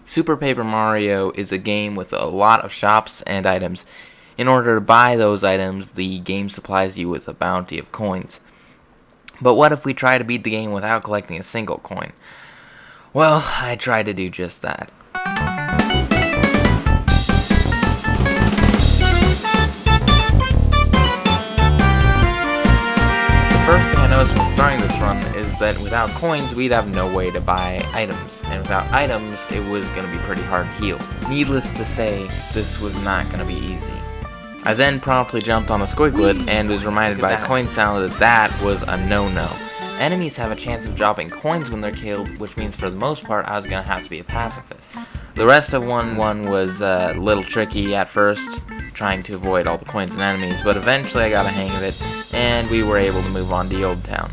Super Paper Mario is a game with a lot of shops and items. In order to buy those items, the game supplies you with a bounty of coins. But what if we try to beat the game without collecting a single coin? Well, I tried to do just that. The first thing I noticed when starting this run is that without coins, we'd have no way to buy items. And without items, it was going to be pretty hard to heal. Needless to say, this was not going to be easy. I then promptly jumped on a Squiglet and was reminded by a coin sound that that was a no-no. Enemies have a chance of dropping coins when they're killed, which means for the most part I was going to have to be a pacifist. The rest of 1-1 was a little tricky at first, trying to avoid all the coins and enemies, but eventually I got a hang of it, and we were able to move on to Old Town.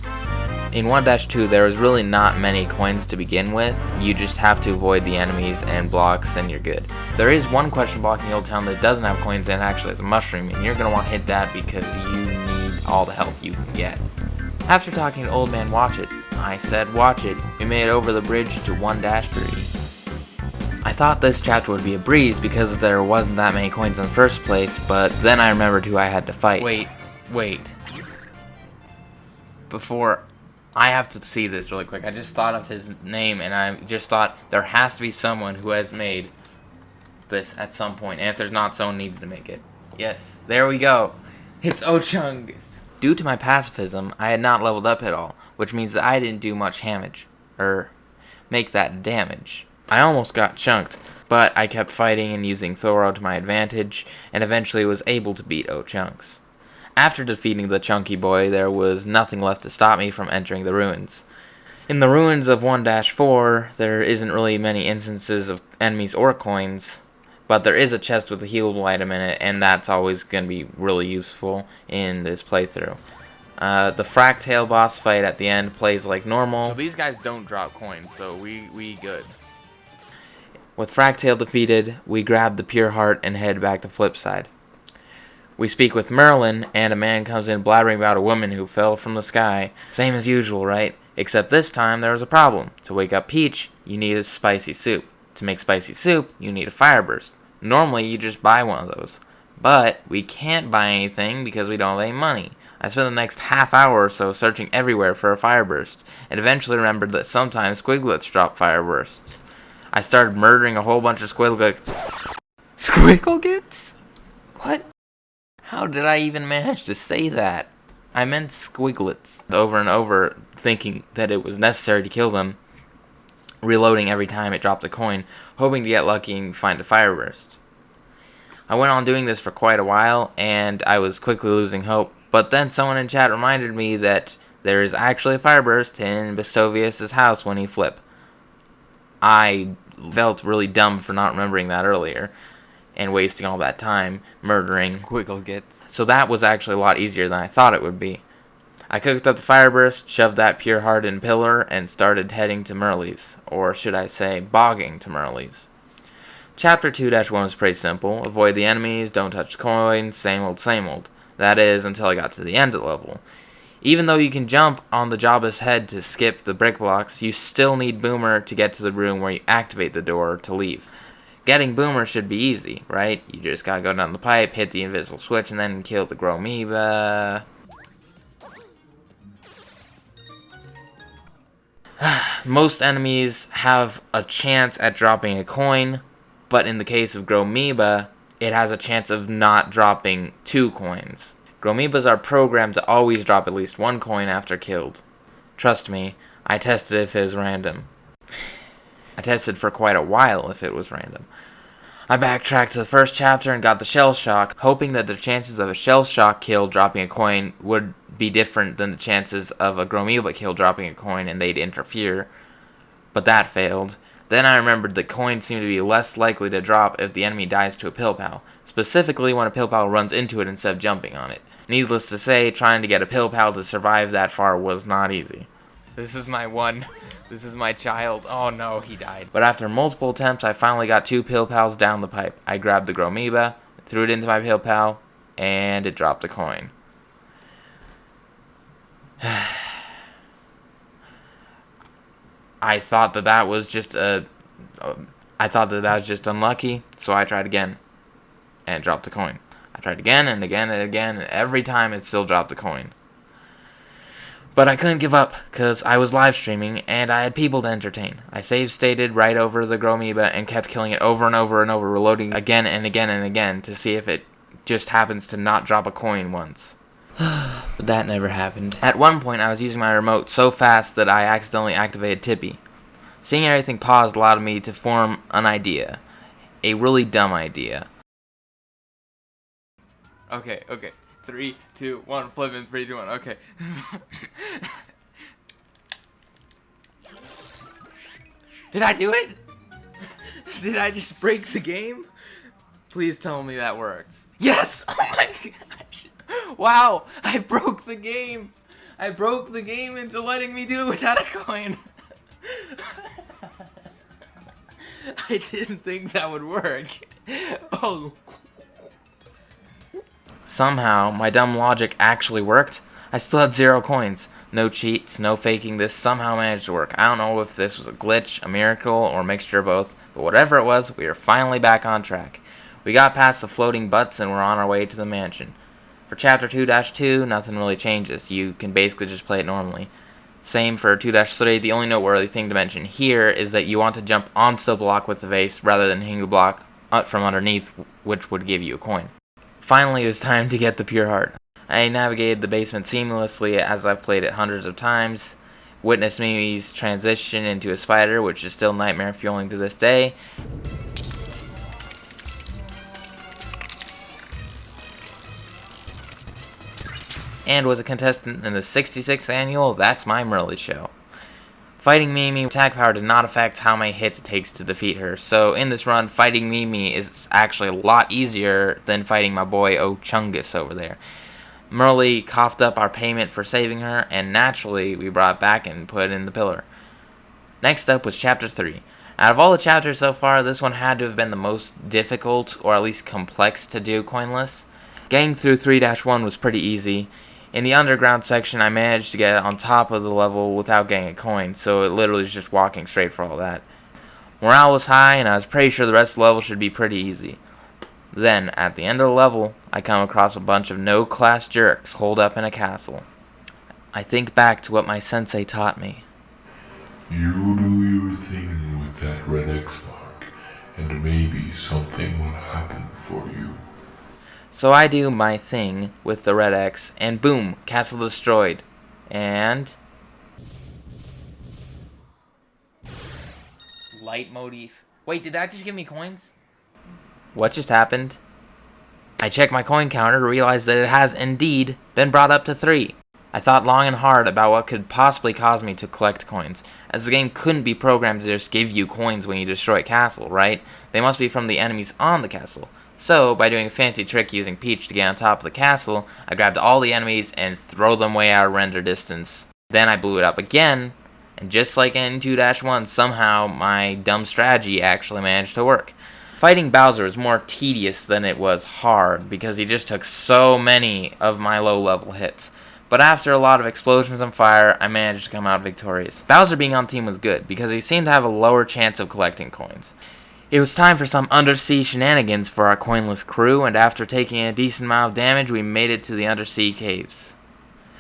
In 1-2, there was really not many coins to begin with. You just have to avoid the enemies and blocks and you're good. There is one question block in Old Town that doesn't have coins and actually has a mushroom, and you're going to want to hit that because you need all the health you can get. After talking to Old Man Watch It, I said watch it. We made it over the bridge to 1-3. I thought this chapter would be a breeze because there wasn't that many coins in the first place, but then I remembered who I had to fight. Wait. Before, I have to see this really quick. I just thought of his name and I just thought there has to be someone who has made this at some point, and if there's not, someone needs to make it. Yes, there we go. It's Ochungus. Due to my pacifism, I had not leveled up at all, which means that I didn't do much damage, make that damage. I almost got chunked, but I kept fighting and using Thoro to my advantage, and eventually was able to beat Ochunks. After defeating the chunky boy, there was nothing left to stop me from entering the ruins. In the ruins of 1-4, there isn't really many instances of enemies or coins, but there is a chest with a healable item in it, and that's always going to be really useful in this playthrough. The Fractail boss fight at the end plays like normal. So these guys don't drop coins, so we good. With Fractail defeated, we grab the Pure Heart and head back to Flipside. We speak with Merlin, and a man comes in blabbering about a woman who fell from the sky. Same as usual, right? Except this time there was a problem. To wake up Peach, you need a spicy soup. To make spicy soup, you need a fire burst. Normally, you just buy one of those. But we can't buy anything because we don't have any money. I spent the next half hour or so searching everywhere for a fire burst, and eventually remembered that sometimes Squiglets drop fire bursts. I started murdering a whole bunch of Squigglegits. Squigglegits? What? How did I even manage to say that? I meant Squiglets. Over and over, thinking that it was necessary to kill them, reloading every time it dropped a coin, hoping to get lucky and find a fire burst. I went on doing this for quite a while, and I was quickly losing hope, but then someone in chat reminded me that there is actually a fire burst in Vestovius' house when he flip. I felt really dumb for not remembering that earlier, and wasting all that time murdering Squigglegits. So that was actually a lot easier than I thought it would be. I cooked up the fire burst, shoved that Pure Heart in Pillar, and started heading to Merle's, or should I say, bogging to Merle's. Chapter 2-1 was pretty simple. Avoid the enemies, don't touch coins, same old, same old. That is, until I got to the end of the level. Even though you can jump on the Jabba's head to skip the brick blocks, you still need Boomer to get to the room where you activate the door to leave. Getting Boomer should be easy, right? You just gotta go down the pipe, hit the invisible switch, and then kill the Gromoeba. Most enemies have a chance at dropping a coin, but in the case of Gromoeba, it has a chance of not dropping 2 coins. Gromoebas are programmed to always drop at least 1 coin after killed. Trust me, I tested if it was random. I tested for quite a while if it was random. I backtracked to the first chapter and got the Shell Shock, hoping that the chances of a Shell Shock kill dropping a coin would be different than the chances of a Gromoeba kill dropping a coin and they'd interfere. But that failed. Then I remembered that coins seem to be less likely to drop if the enemy dies to a Pilpal, specifically when a Pilpal runs into it instead of jumping on it. Needless to say, trying to get a Pilpal to survive that far was not easy. This is my child. Oh no, he died. But after multiple attempts, I finally got 2 Pilpals down the pipe. I grabbed the Gromoeba, threw it into my Pilpal, and it dropped a coin. I thought that was just a I thought that was just unlucky, so I tried again, and it dropped a coin. I tried again and again and again, and every time it still dropped a coin. But I couldn't give up, because I was live streaming, and I had people to entertain. I save-stated right over the Gromoeba and kept killing it over and over and over, reloading again and again and again to see if it just happens to not drop a coin once. But that never happened. At one point, I was using my remote so fast that I accidentally activated Tippy. Seeing everything paused allowed me to form an idea. A really dumb idea. Okay. 3, 2, 1, flipping, 3, 2, 1, okay. Did I do it? Did I just break the game? Please tell me that works. Yes! Oh my gosh! Wow! I broke the game! I broke the game into letting me do it without a coin. I didn't think that would work. Oh. Somehow, my dumb logic actually worked. I still had 0 coins. No cheats, no faking. This somehow managed to work. I don't know if this was a glitch, a miracle, or a mixture of both, but whatever it was, we were finally back on track. We got past the floating butts and we're on our way to the mansion. For Chapter 2-2, nothing really changes. You can basically just play it normally. Same for 2-3, the only noteworthy thing to mention here is that you want to jump onto the block with the vase rather than hitting the block from underneath, which would give you a coin. Finally, it was time to get the Pure Heart. I navigated the basement seamlessly as I've played it hundreds of times, witnessed Mimi's transition into a spider, which is still nightmare fueling to this day, and was a contestant in the 66th annual That's My Merly show. Fighting Mimi attack power did not affect how many hits it takes to defeat her, so in this run, fighting Mimi is actually a lot easier than fighting my boy Ochungus over there. Merly coughed up our payment for saving her, and naturally, we brought it back and put it in the pillar. Next up was Chapter 3. Out of all the chapters so far, this one had to have been the most difficult, or at least complex to do coinless. Getting through 3-1 was pretty easy. In the underground section, I managed to get on top of the level without getting a coin, so it literally was just walking straight for all that. Morale was high, and I was pretty sure the rest of the level should be pretty easy. Then, at the end of the level, I come across a bunch of no-class jerks holed up in a castle. I think back to what my sensei taught me. You do your thing with that red X mark, and maybe something will happen for you. So I do my thing with the red X, and boom, castle destroyed. And light motif. Wait, did that just give me coins? What just happened? I checked my coin counter to realize that it has indeed been brought up to 3. I thought long and hard about what could possibly cause me to collect coins, as the game couldn't be programmed to just give you coins when you destroy a castle, right? They must be from the enemies on the castle. So, by doing a fancy trick using Peach to get on top of the castle, I grabbed all the enemies and throw them way out of render distance. Then I blew it up again, and just like in 2-1, somehow my dumb strategy actually managed to work. Fighting Bowser was more tedious than it was hard, because he just took so many of my low-level hits. But after a lot of explosions and fire, I managed to come out victorious. Bowser being on team was good, because he seemed to have a lower chance of collecting coins. It was time for some undersea shenanigans for our coinless crew, and after taking a decent amount of damage, we made it to the undersea caves.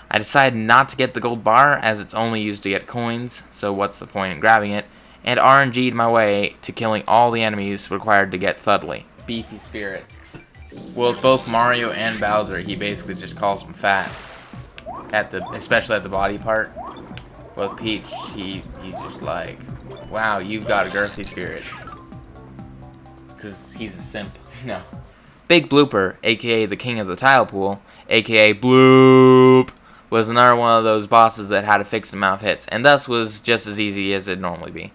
I decided not to get the gold bar, as it's only used to get coins, so what's the point in grabbing it, and RNG'd my way to killing all the enemies required to get Thudley. Beefy spirit. Well, with both Mario and Bowser, he basically just calls him fat. Especially at the body part. With Peach, he's just like, wow, you've got a girthy spirit. Because he's a simp. No. Big Blooper, aka the king of the tile pool, aka Bloop, was another one of those bosses that had a fixed amount of hits, and thus was just as easy as it'd normally be.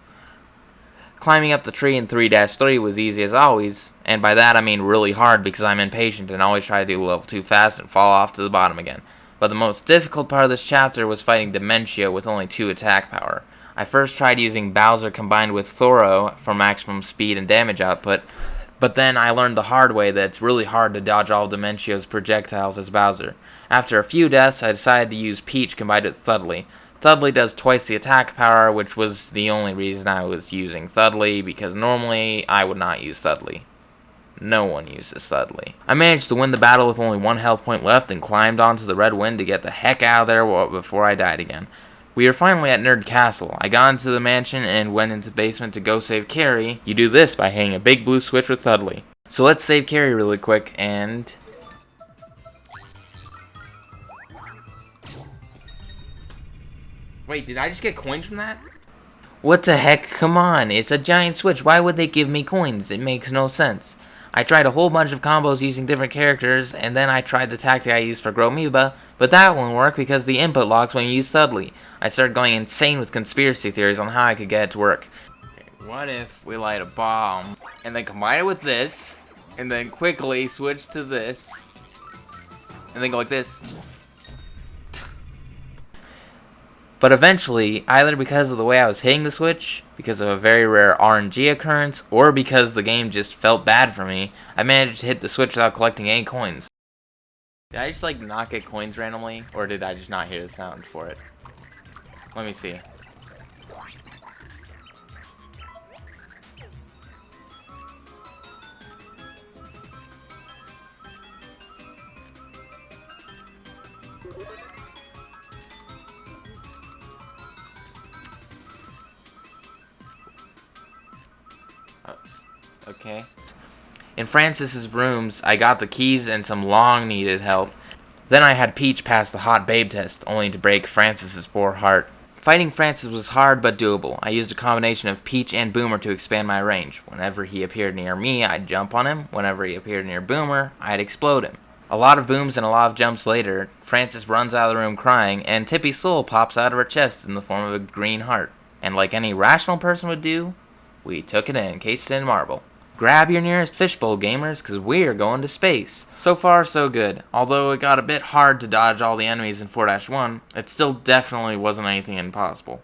Climbing up the tree in 3-3 was easy as always, and by that I mean really hard because I'm impatient and always try to do level 2 fast and fall off to the bottom again. But the most difficult part of this chapter was fighting Dementia with only 2 attack power. I first tried using Bowser combined with Thoro for maximum speed and damage output, but then I learned the hard way that it's really hard to dodge all Dementia's projectiles as Bowser. After a few deaths, I decided to use Peach combined with Thudley. Thudley does twice the attack power, which was the only reason I was using Thudley, because normally I would not use Thudley. No one uses Thudley. I managed to win the battle with only 1 health point left and climbed onto the Red Wind to get the heck out of there before I died again. We are finally at Nerd Castle. I got into the mansion and went into the basement to go save Carrie. You do this by hitting a big blue switch with Thudley. So let's save Carrie really quick and... Wait, did I just get coins from that? What the heck? Come on, it's a giant switch. Why would they give me coins? It makes no sense. I tried a whole bunch of combos using different characters, and then I tried the tactic I used for Gromiba, but that won't work because the input locks when you use Thudley. I started going insane with conspiracy theories on how I could get it to work. Okay, what if we light a bomb, and then combine it with this, and then quickly switch to this, and then go like this? But eventually, either because of the way I was hitting the switch, because of a very rare RNG occurrence, or because the game just felt bad for me, I managed to hit the switch without collecting any coins. Did I just not get coins randomly, or did I just not hear the sound for it? Let me see. Okay. In Francis's rooms, I got the keys and some long-needed health. Then I had Peach pass the hot babe test, only to break Francis's poor heart. Fighting Francis was hard but doable. I used a combination of Peach and Boomer to expand my range. Whenever he appeared near me, I'd jump on him. Whenever he appeared near Boomer, I'd explode him. A lot of booms and a lot of jumps later, Francis runs out of the room crying, and Tippy's soul pops out of her chest in the form of a green heart. And like any rational person would do, we took it in, encased it in marble. Grab your nearest fishbowl, gamers, because we're going to space. So far, so good. Although it got a bit hard to dodge all the enemies in 4-1, it still definitely wasn't anything impossible.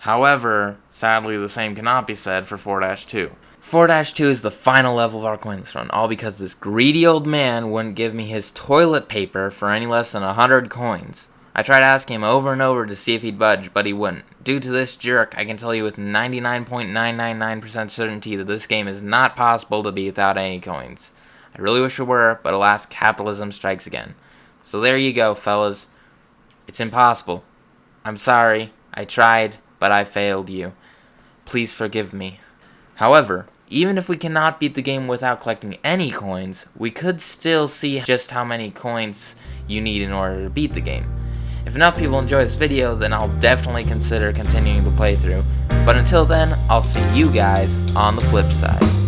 However, sadly the same cannot be said for 4-2. 4-2 is the final level of our coinless run, all because this greedy old man wouldn't give me his toilet paper for any less than 100 coins. I tried asking him over and over to see if he'd budge, but he wouldn't. Due to this jerk, I can tell you with 99.999% certainty that this game is not possible to beat without any coins. I really wish it were, but alas, capitalism strikes again. So there you go, fellas. It's impossible. I'm sorry. I tried, but I failed you. Please forgive me. However, even if we cannot beat the game without collecting any coins, we could still see just how many coins you need in order to beat the game. If enough people enjoy this video, then I'll definitely consider continuing the playthrough. But until then, I'll see you guys on the flip side.